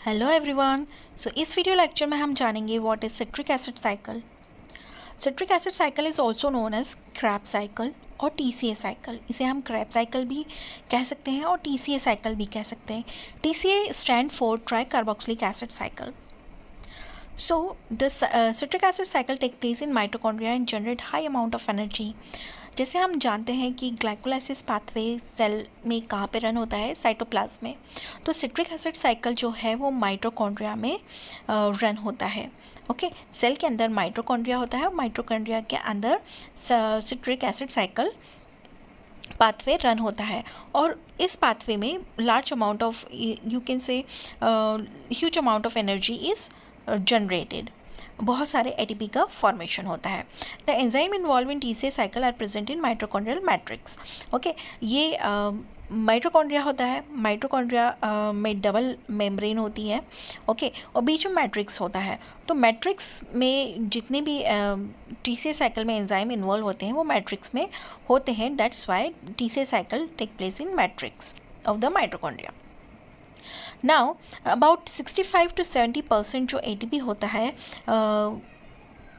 Hello everyone. इस video lecture में हम जानेंगे what is citric acid cycle. Citric acid cycle is also known as Krebs cycle और TCA cycle. इसे हम क्रैब साइकिल भी कह सकते हैं और टीसीए साइकिल भी कह सकते हैं। TCA stand for try carboxylic acid cycle. So the citric acid cycle take place in mitochondria and generate high amount of energy। जैसे हम जानते हैं कि ग्लाइकोलाइसिस पाथवे सेल में कहाँ पे रन होता है, साइटोप्लाज्म में। तो सिट्रिक एसिड साइकिल जो है वो माइटोकॉन्ड्रिया में रन होता है। ओके, सेल के अंदर माइटोकॉन्ड्रिया होता है और माइटोकॉन्ड्रिया के अंदर citric acid cycle pathway run होता है। और इस पाथवे में large amount of you can say huge amount of energy is generated. बहुत सारे एटीपी का फॉर्मेशन होता है। The enzyme involve in TCA cycle are present in mitochondrial matrix. Okay, ये माइटोकॉन्ड्रिया होता है। माइटोकॉन्ड्रिया में डबल मेम्ब्रेन होती है। ओके, और बीच में मैट्रिक्स होता है। तो मैट्रिक्स में जितने भी टीसीए साइकिल में एंजाइम इन्वॉल्व होते हैं वो मैट्रिक्स में होते हैं। That's why TCA cycle take place in matrix of the mitochondria. Now about 65 to 70% जो एटीपी होता है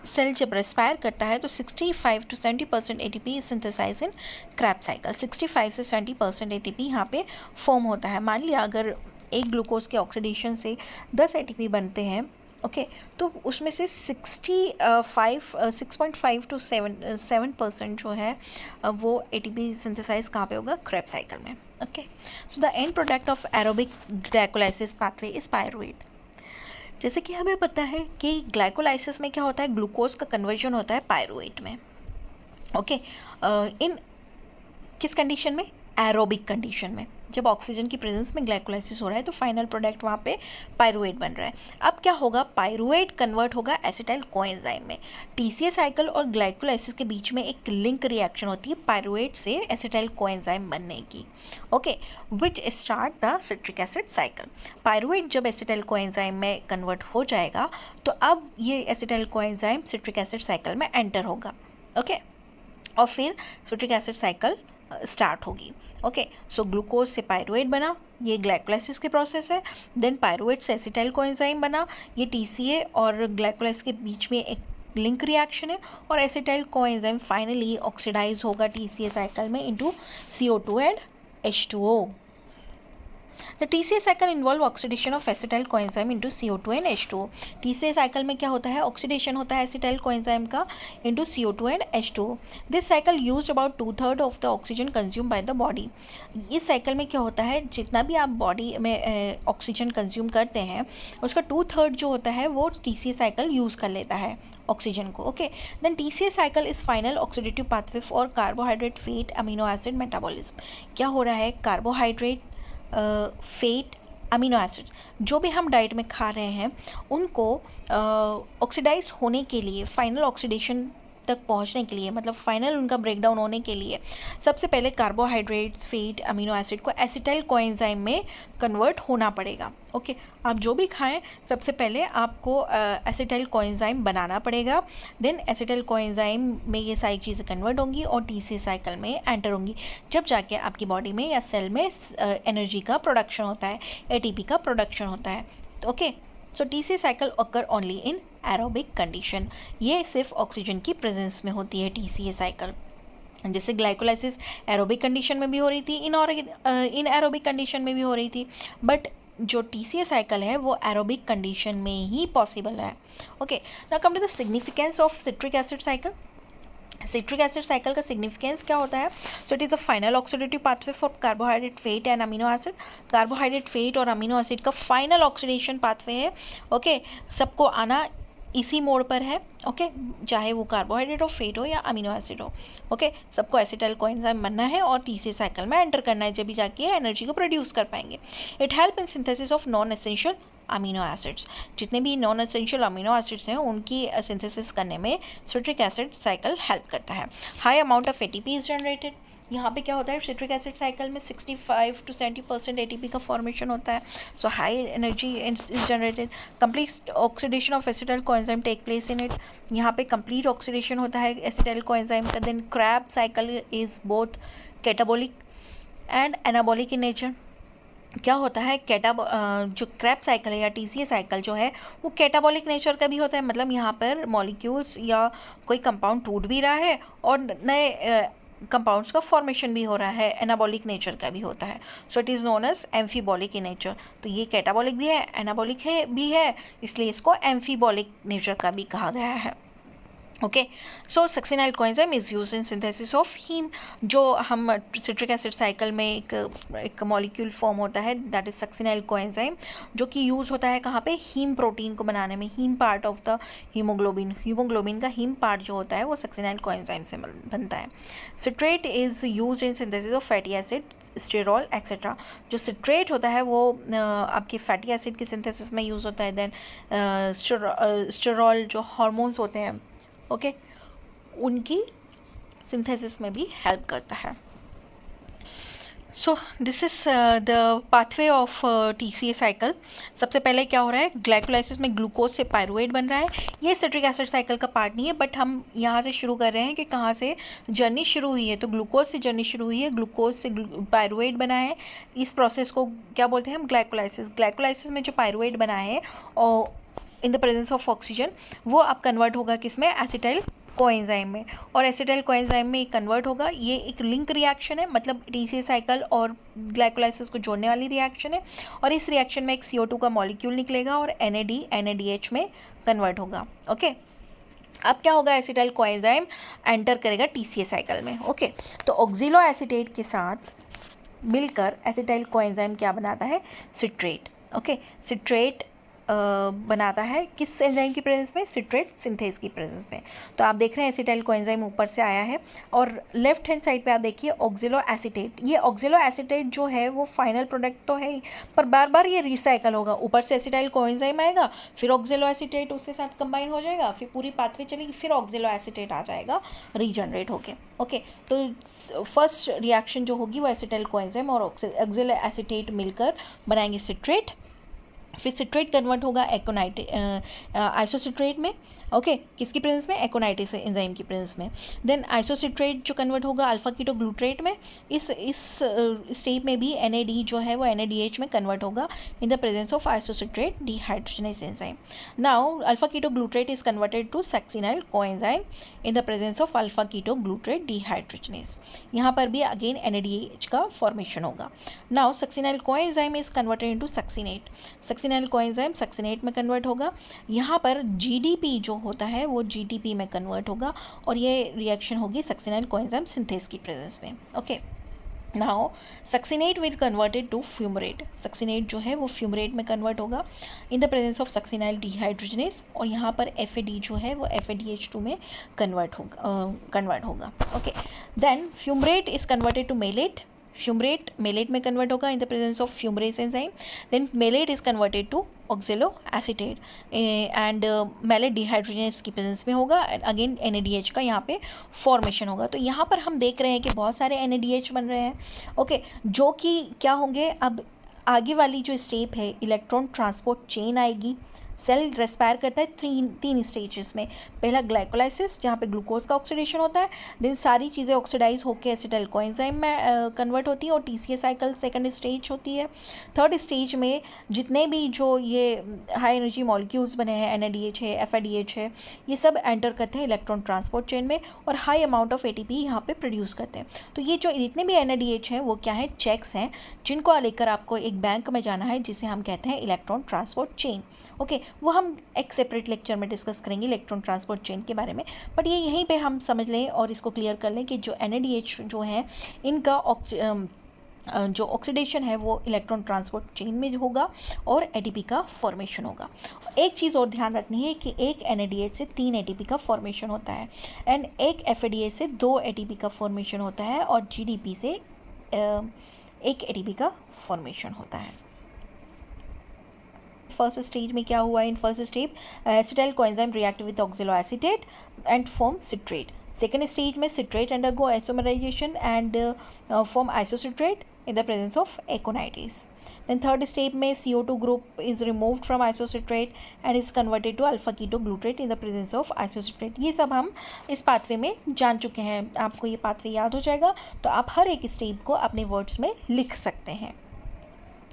सेल जब रेस्पायर करता है तो 65 to 70% ATP synthesize in Krebs cycle. 65 से 70% एटीपी यहाँ पे फॉर्म होता है। मान लिया अगर एक ग्लूकोज के ऑक्सीडेशन से 10 एटीपी बनते हैं, ओके, तो उसमें से 6.5 to 7% जो है वो एटीपी सिंथेसाइज कहाँ पे होगा, क्रैब साइकिल में। Okay, so the end product of aerobic glycolysis pathway is pyruvate. जैसे कि हमें पता है कि ग्लाइकोलाइसिस में क्या होता है, ग्लूकोज का कन्वर्जन होता है पायरुवेट में। ओके, इन किस कंडीशन में, एरोबिक कंडीशन में। जब ऑक्सीजन की प्रेजेंस में ग्लाइकोलाइसिस हो रहा है तो फाइनल प्रोडक्ट वहाँ पे पायरुवेट बन रहा है। अब क्या होगा, पायरुवेट कन्वर्ट होगा एसिटाइल कोएंजाइम में। टीसीए साइकिल और ग्लाइकोलाइसिस के बीच में एक लिंक रिएक्शन होती है पायरुवेट से एसिटाइल कोएंजाइम बनने की। Okay, which start the citric acid cycle. Pyruvate जब एसिटाइल कोएंजाइम में कन्वर्ट हो जाएगा तो अब ये acetyl coenzyme citric acid cycle में एंटर होगा। ओके, और फिर सिट्रिक एसिड साइकिल स्टार्ट होगी। ओके, सो ग्लूकोज से पायरुवेट बना, ये ग्लाइकोलाइसिस के प्रोसेस है। देन पायरुवेट से एसिटाइल कोएंजाइम बना, ये टीसीए और ग्लाइकोलाइसिस के बीच में एक लिंक रिएक्शन है। और एसिटाइल कोएंजाइम फाइनली ऑक्सीडाइज होगा टीसीए साइकिल में into CO2 and H2O। The TCA cycle involve oxidation of acetyl coenzyme into CO2 and H2O। TCA cycle में क्या होता है, ऑक्सीडेशन होता है acetyl coenzyme का into CO2 and H2O। This cycle used about 2/3 of the oxygen consumed by the body। इस cycle में क्या होता है, जितना भी आप बॉडी में ऑक्सीजन कंज्यूम करते हैं उसका 2/3 जो होता है वो TCA साइकिल यूज़ कर लेता है ऑक्सीजन को। Okay, then TCA cycle is final oxidative pathway for carbohydrate fat amino acid metabolism. क्या हो रहा है, कार्बोहाइड्रेट फेट अमीनो एसिड जो भी हम डाइट में खा रहे हैं उनको ऑक्सीडाइज होने के लिए, फाइनल ऑक्सीडेशन तक पहुंचने के लिए, मतलब फाइनल उनका ब्रेकडाउन होने के लिए सबसे पहले कार्बोहाइड्रेट्स, फैट, अमीनो एसिड को एसिटाइल कोएंजाइम में कन्वर्ट होना पड़ेगा। ओके, आप जो भी खाएं सबसे पहले आपको एसिटाइल कोएंजाइम बनाना पड़ेगा। देन एसिटाइल कोएंजाइम में ये सारी चीज़ें कन्वर्ट होंगी और टीसीए साइकिल में एंटर होंगी, जब जाके आपकी बॉडी में या सेल में एनर्जी का प्रोडक्शन होता है, एटीपी का प्रोडक्शन होता है। Okay, so TCA cycle occur only in aerobic condition. ये सिर्फ ऑक्सीजन की प्रेजेंस में होती है टीसीए साइकिल। जैसे ग्लाइकोलाइसिस एरोबिक कंडीशन में भी हो रही थी, इन एरोबिक कंडीशन में भी हो रही थी, बट जो टीसीए साइकिल है वो एरोबिक कंडीशन में ही पॉसिबल है। Okay, now come to the significance of citric acid cycle. Citric acid cycle का सिग्निफिकेंस क्या होता है, so it is the final oxidative pathway for carbohydrate, fat and amino acid. Carbohydrate, fat और amino acid का final oxidation pathway है। Okay, सबको आना इसी मोड पर है। ओके, चाहे वो कार्बोहाइड्रेट हो, फेट हो या अमीनो एसिड हो। ओके, सबको एसिटाइल कोएंजाइम बनना है और टीसीए साइकिल में एंटर करना है, जब भी जाके एनर्जी को प्रोड्यूस कर पाएंगे। It help in synthesis of non essential amino acids. जितने भी नॉन एसेंशियल अमीनो एसिड्स हैं उनकी सिंथेसिस करने में सिट्रिक एसिड साइकिल हेल्प करता है। High amount of ATP is generated. यहाँ पे क्या होता है, सिट्रिक एसिड साइकिल में 65 to 70% एटीपी का फॉर्मेशन होता है। So high energy is generated. Complete oxidation of acetyl coenzyme take place in it. यहाँ पे कंप्लीट ऑक्सीडेशन होता है एसिटाइल कोएंजाइम का। Then Krebs cycle is both catabolic and anabolic in nature. क्या होता है जो क्रेब्स साइकिल है या टीसीए साइकिल जो है वो कैटाबॉलिक नेचर का भी होता है, मतलब यहाँ पर मॉलिक्यूल्स या कोई कंपाउंड टूट भी रहा है और नए कंपाउंड्स का फॉर्मेशन भी हो रहा है, एनाबॉलिक नेचर का भी होता है। So it is known as amphibolic in nature. तो ये कैटाबॉलिक भी है, एनाबॉलिक है भी है, इसलिए इसको एम्फीबॉलिक नेचर का भी कहा गया है। Okay, so succinyl coenzyme is use in synthesis of heme. जो हम सिट्रिक एसिड साइकिल में एक मॉलिक्यूल फॉर्म होता है दैट इज सक्सिनाइल कोएंजाइम, जो कि यूज़ होता है कहाँ पे, हीम प्रोटीन को बनाने में। Heme part of the hemoglobin का हीम पार्ट जो होता है वो सक्सिनाइल कोएंजाइम से बनता है। Citrate is use in synthesis of fatty acid, sterol etcetera. जो सिट्रेट होता है वो आपके फैटी एसिड के सिंथेसिस में यूज़ होता है। देन स्टेरॉल जो हार्मोन्स होते हैं, ओके, उनकी सिंथेसिस में भी हेल्प करता है। So this is the pathway of TCA cycle. सबसे पहले क्या हो रहा है, ग्लाइकोलाइसिस में ग्लूकोज से पायरुवेट बन रहा है। ये सिट्रिक एसिड साइकिल का पार्ट नहीं है, बट हम यहाँ से शुरू कर रहे हैं कि कहाँ से जर्नी शुरू हुई है। तो ग्लूकोज से जर्नी शुरू हुई है, ग्लूकोज से पायरुवेट बना है। इस प्रोसेस को क्या बोलते हैं हम, ग्लाइकोलाइसिस। ग्लाइकोलाइसिस में जो पायरुवेट बना है और इन द प्रेजेंस ऑफ ऑक्सीजन, वो अब कन्वर्ट होगा किसमें, एसिटाइल कोएंजाइम में। और एसिटाइल कोएंजाइम में कन्वर्ट होगा। ये एक लिंक रिएक्शन है, मतलब टीसीए साइकिल और ग्लाइकोलाइसिस को जोड़ने वाली रिएक्शन है। और इस रिएक्शन में एक CO2 का मॉलिक्यूल निकलेगा और NADH में कन्वर्ट होगा। ओके, अब क्या होगा, एसिटाइल कोएंजाइम एंटर करेगा टीसीए साइकिल में। ओके, तो ऑक्सिलो एसीटेट के साथ मिलकर एसिटाइल कोएंजाइम क्या बनाता है, सिट्रेट। ओके, सिट्रेट बनाता है किस एंजाइम की प्रेजेंस में, सिट्रेट सिंथेज की प्रेजेंस में। तो आप देख रहे हैं एसिटाइल कोएंजाइम ऊपर से आया है और लेफ्ट हैंड साइड पे आप देखिए ऑक्सिलो एसीटेट। ये ऑक्सिलो एसीटेट जो है वो फाइनल प्रोडक्ट तो है ही, पर बार बार ये रिसाइकल होगा। ऊपर से एसिटाइल कोएंजाइम आएगा, फिर ऑक्सिलो एसीटेट उसके साथ कंबाइन हो जाएगा, फिर पूरी पाथवे चलेगी, फिर ऑक्सिलो एसीटेट आ जाएगा रीजनरेट होके। ओके, तो फर्स्ट रिएक्शन जो होगी वो एसिटाइल कोएंजाइम और ऑक्सिलो एसीटेट मिलकर बनाएंगे सिट्रेट। फिर सिट्रेट कन्वर्ट होगा आइसोसिट्रेट में। ओके, किसकी प्रेजेंस में, एकोनाइटिस एंजाइम की प्रेजेंस में। देन आइसोसिट्रेट जो कन्वर्ट होगा अल्फा कीटो ग्लूट्रेट में। इस स्टेप में भी NAD जो है वो NADH में कन्वर्ट होगा in the presence of isocitrate dehydrogenase enzyme. Now alpha keto glutarate is converted to succinyl coenzyme in the presence of alpha keto glutarate dehydrogenase. यहाँ पर भी अगेन NADH का फॉर्मेशन होगा। Now succinyl coenzyme is converted into succinate. Succinyl coenzyme succinate में convert होगा। यहाँ पर GDP जो होता है वो GTP में कन्वर्ट होगा और ये रिएक्शन होगी सक्सिनाइल कोएंजाइम सिंथेज की प्रेजेंस में। Okay, now succinate will converted to fumarate. Succinate जो है वो फ्यूमरेट में कन्वर्ट होगा in the presence of succinyl dehydrogenase और यहाँ पर FAD जो है वो FADH2 में कन्वर्ट होगा। Okay, then fumarate is converted to malate. Fumarate malate में कन्वर्ट होगा in the presence of fumarase enzyme. Then malate is converted to oxalo acetate and malate dehydrogenase की प्रेजेंस में होगा। अगेन NADH का यहाँ पे फॉर्मेशन होगा। तो यहाँ पर हम देख रहे हैं कि बहुत सारे NADH बन रहे हैं। ओके, जो कि क्या होंगे, अब आगे वाली जो स्टेप है इलेक्ट्रॉन ट्रांसपोर्ट चेन आएगी। सेल रेस्पायर करता है तीन स्टेजेस में। पहला ग्लाइकोलाइसिस जहाँ पे ग्लूकोज का ऑक्सीडेशन होता है, देन सारी चीज़ें ऑक्सीडाइज होकर एसिटाइल कोएंजाइम में कन्वर्ट होती हैं और टीसीए साइकिल सेकंड स्टेज होती है। थर्ड स्टेज में जितने भी जो ये हाई एनर्जी मॉलिक्यूल्स बने हैं, NADH है, FADH है, ये सब एंटर करते हैं इलेक्ट्रॉन ट्रांसपोर्ट चेन में और हाई अमाउंट ऑफ ATP यहाँ पे प्रोड्यूस करते हैं। तो ये जो जितने भी NADH हैं वो क्या है, चेक्स हैं जिनको लेकर आपको एक बैंक में जाना है जिसे हम कहते हैं इलेक्ट्रॉन ट्रांसपोर्ट चेन। ओके, वो हम एक सेपरेट लेक्चर में डिस्कस करेंगे इलेक्ट्रॉन ट्रांसपोर्ट चेन के बारे में, बट ये यहीं पे हम समझ लें और इसको क्लियर कर लें कि जो NADH जो है इनका जो ऑक्सीडेशन है वो इलेक्ट्रॉन ट्रांसपोर्ट चेन में होगा और ATP का फॉर्मेशन होगा। एक चीज़ और ध्यान रखनी है कि एक NADH से 3 ATP का फॉर्मेशन होता है एंड एक FADH से 2 ATP का फॉर्मेशन होता है और GDP से 1 ATP का फॉर्मेशन होता है। फर्स्ट स्टेज में क्या हुआ, in first stage acetyl coenzyme react with oxalo acetate and form citrate. Second stage में citrate undergo isomerisation and form isocitrate in the presence of aconitase. Then third step में CO2 group is removed from isocitrate and is converted to alpha keto glutarate in the presence of isocitrate. ये सब हम इस pathway में जान चुके हैं। आपको ये पाथवे याद हो जाएगा तो आप हर एक स्टेप को अपने वर्ड्स में लिख सकते हैं।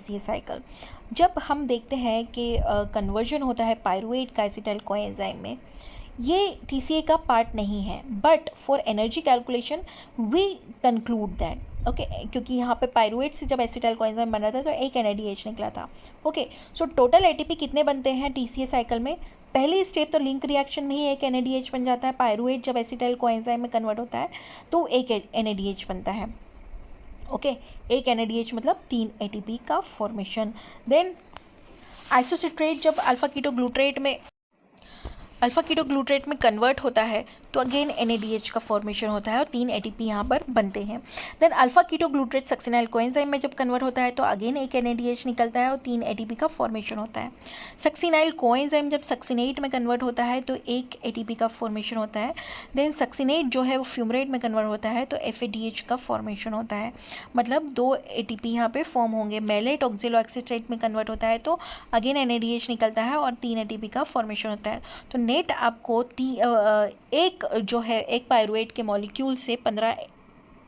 TCA cycle. जब हम देखते हैं कि कन्वर्जन होता है पायरुवेट का एसिटाइल कोएंजाइम में, ये टीसीए का पार्ट नहीं है, but for energy calculation we conclude that okay, क्योंकि यहाँ पे पायरुवेट से जब एसिटाइल कोएंजाइम बन रहा था तो एक NADH निकला था। ओके, सो टोटल ATP कितने बनते हैं टीसीए साइकिल में? पहली स्टेप तो लिंक रिएक्शन में ही एक NADH बन जाता है। पायरुवेट जब एसिटाइल कोएंजाइम में कन्वर्ट होता है तो एक NADH बनता है। ओके, एक NADH मतलब 3 ATP का फॉर्मेशन। देन आइसोसिट्रेट जब अल्फा कीटोग्लूट्रेट में कन्वर्ट होता है तो अगेन NADH का फॉर्मेशन होता है और 3 ATP यहाँ पर बनते हैं। Then alpha ketoglutarate succinyl coenzyme में जब कन्वर्ट होता है तो अगेन एक NADH निकलता है और 3 ATP का फॉर्मेशन होता है। सक्सिनाइल कोएंजाइम जब सक्सिनेट में कन्वर्ट होता है तो एक ATP का फॉर्मेशन होता है। देन सक्सिनेट जो है वो फ्यूमरेट में कन्वर्ट होता है तो FADH का फॉर्मेशन होता है, मतलब 2 ATP यहाँ पे फॉर्म होंगे। मेलेट ऑक्जेलोएसिट्रेट में कन्वर्ट होता है तो अगेन NADH निकलता है और 3 ATP का फॉर्मेशन होता है। तो नेट आपको एक पायरुवेट के मॉलिक्यूल से 15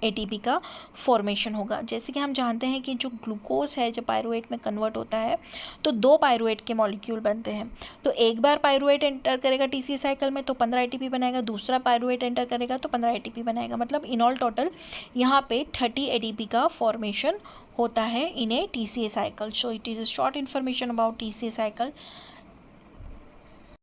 ATP का फॉर्मेशन होगा। जैसे कि हम जानते हैं कि जो ग्लूकोज है जब पायरुवेट में कन्वर्ट होता है तो 2 पायरुवेट के मॉलिक्यूल बनते हैं। तो एक बार पायरुवेट एंटर करेगा टीसीए साइकिल में तो 15 ATP बनाएगा, दूसरा पायरुवेट एंटर करेगा तो 15 ATP बनाएगा, मतलब इन ऑल टोटल यहाँ पे 30 ATP का फॉर्मेशन होता है इन ए TCA cycle. So it is a short information about TCA cycle.